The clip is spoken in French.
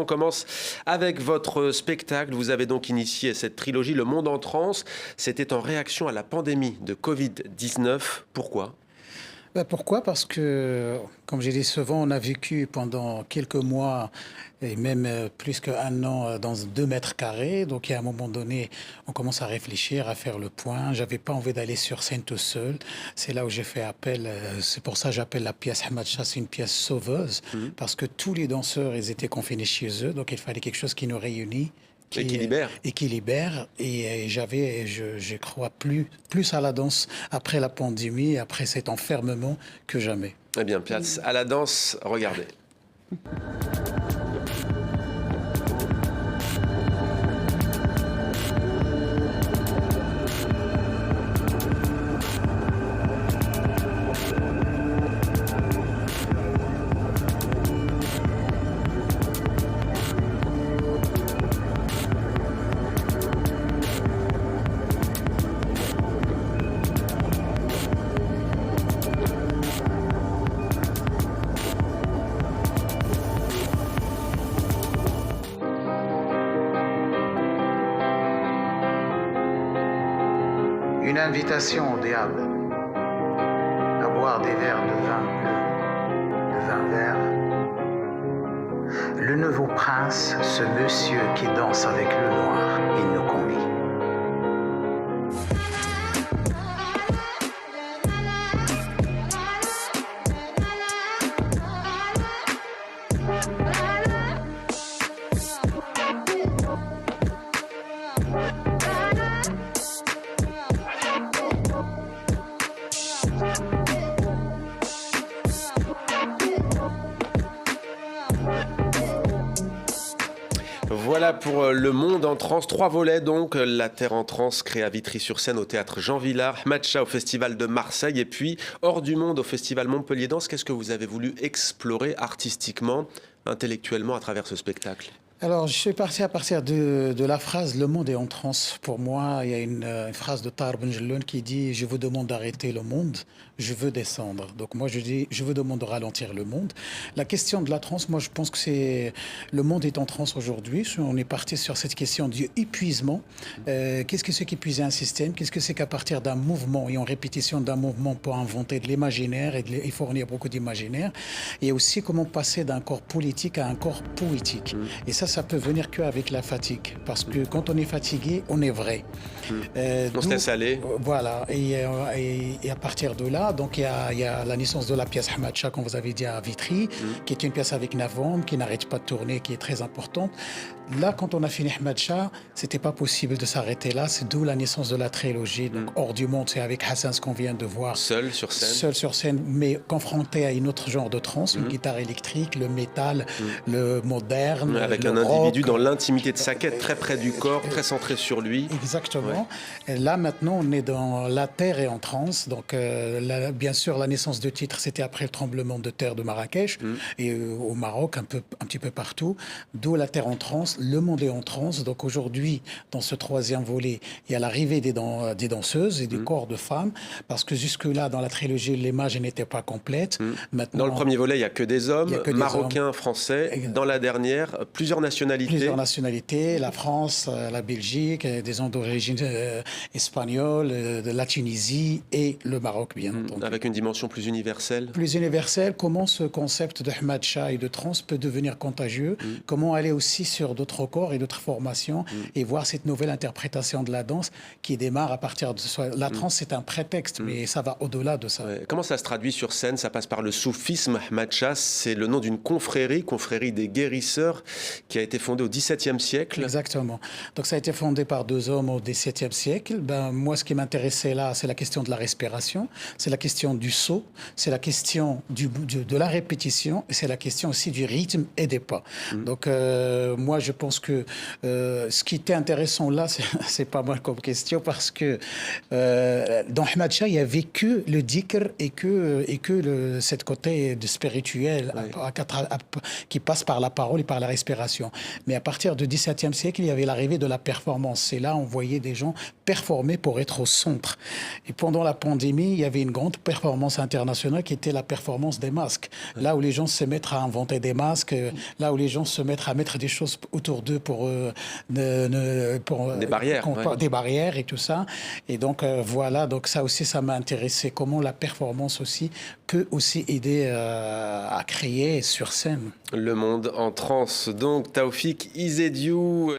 On commence avec votre spectacle. Vous avez donc initié cette trilogie Le Monde en transe. C'était en réaction à la pandémie de Covid-19. Pourquoi ? Pourquoi? Parce que, comme j'ai dit souvent, on a vécu pendant quelques mois et même plus qu'un an dans 2 mètres carrés. Donc, à un moment donné, on commence à réfléchir, à faire le point. J'avais pas envie d'aller sur scène tout seul. C'est là où j'ai fait appel. C'est pour ça que j'appelle la pièce Ahmad Shah, c'est une pièce sauveuse. Parce que tous les danseurs, ils étaient confinés chez eux. Donc, il fallait quelque chose qui nous réunit. Et qui libère. Et qui libère. Et je crois plus à la danse après la pandémie, après cet enfermement que jamais. Eh bien, place à la danse, regardez. Une invitation au diable à boire des verres de vin bleu, de vin vert. Le nouveau prince, ce monsieur qui danse avec le noir, il nous convie. Voilà pour Le Monde en transe. 3 volets donc. La Terre en transe créée à Vitry-sur-Seine au théâtre Jean Vilar, Ahmad Shah au Festival de Marseille et puis Hors du Monde au Festival Montpellier Danse. Qu'est-ce que vous avez voulu explorer artistiquement, intellectuellement à travers ce spectacle ? Alors, je suis parti à partir de la phrase « Le monde est en transe ». Pour moi, il y a une phrase de Tahar Ben Jelloun qui dit « Je vous demande d'arrêter le monde, je veux descendre ». Donc moi, je dis « Je vous demande de ralentir le monde ». La question de la transe, moi, je pense que c'est... Le monde est en transe aujourd'hui. On est parti sur cette question du épuisement. Qu'est-ce que c'est qu'épuiser un système? Qu'est-ce que c'est qu'à partir d'un mouvement et en répétition d'un mouvement pour inventer de l'imaginaire et fournir beaucoup d'imaginaire? Et aussi comment passer d'un corps politique à un corps poétique. Et ça peut venir qu'avec la fatigue. Parce que quand on est fatigué, on est vrai. On se laisse aller. Voilà. Et à partir de là, donc il y a la naissance de la pièce Ahmad Shah, comme vous avez dit, à Vitry, qui est une pièce avec Navom, qui n'arrête pas de tourner, qui est très importante. Là, quand on a fini Ahmad Shah, c'était pas possible de s'arrêter là. C'est d'où la naissance de la trilogie. Donc, Hors du Monde, c'est avec Hassan, ce qu'on vient de voir. Seul sur scène. Seul sur scène, mais confronté à un autre genre de trance, une guitare électrique, le métal, le moderne. Avec le un rock. individu dans l'intimité de sa quête, très près du corps, très centré sur lui. Exactement. Et là, maintenant, on est dans La Terre est en transe. Donc, bien sûr, la naissance de titre, c'était après le tremblement de terre de Marrakech et au Maroc, un petit peu partout. D'où La Terre en transe. Le monde est en transe. Donc, aujourd'hui, dans ce 3e volet, il y a l'arrivée des danseuses et des corps de femmes. Parce que jusque-là, dans la trilogie, l'image n'était pas complète. Maintenant, dans le premier volet, il n'y a que des hommes, marocains, français. Dans la dernière, plusieurs nationalités. Plusieurs nationalités, la France, la Belgique, des gens d'origine espagnole, de la Tunisie et le Maroc, bien entendu. Avec une dimension plus universelle. Plus universelle, comment ce concept de Ahmad Shah et de trance peut devenir contagieux, comment aller aussi sur d'autres corps et d'autres formations et voir cette nouvelle interprétation de la danse qui démarre à partir de soi. La trance, c'est un prétexte, mais ça va au-delà de ça. Ouais. Comment ça se traduit sur scène? Ça passe par le soufisme. Ahmad Shah, c'est le nom d'une confrérie des guérisseurs, qui a été fondée au XVIIe siècle. Exactement. Donc ça a été fondé par 2 hommes au XVIIe siècle. Moi, ce qui m'intéressait là, c'est la question de la respiration, c'est la question du saut, c'est la question de la répétition, et c'est la question aussi du rythme et des pas. Donc moi, je pense que ce qui était intéressant là, c'est pas mal comme question, parce que dans Ahmad Shah, il y avait que le dhikr et que cette côté de spirituel qui passe par la parole et par la respiration. création. Mais à partir du XVIIe siècle, il y avait l'arrivée de la performance. C'est là on voyait des gens performer pour être au centre. Et pendant la pandémie, il y avait une grande performance internationale qui était la performance des masques. Là où les gens se mettent à inventer des masques, là où les gens se mettent à mettre des choses autour d'eux pour Des barrières. des barrières et tout ça. Et donc voilà, donc ça aussi, ça m'a intéressé. Comment la performance aussi peut aussi aider à créer sur scène. Le monde en transe. Donc, Taoufik Izediou.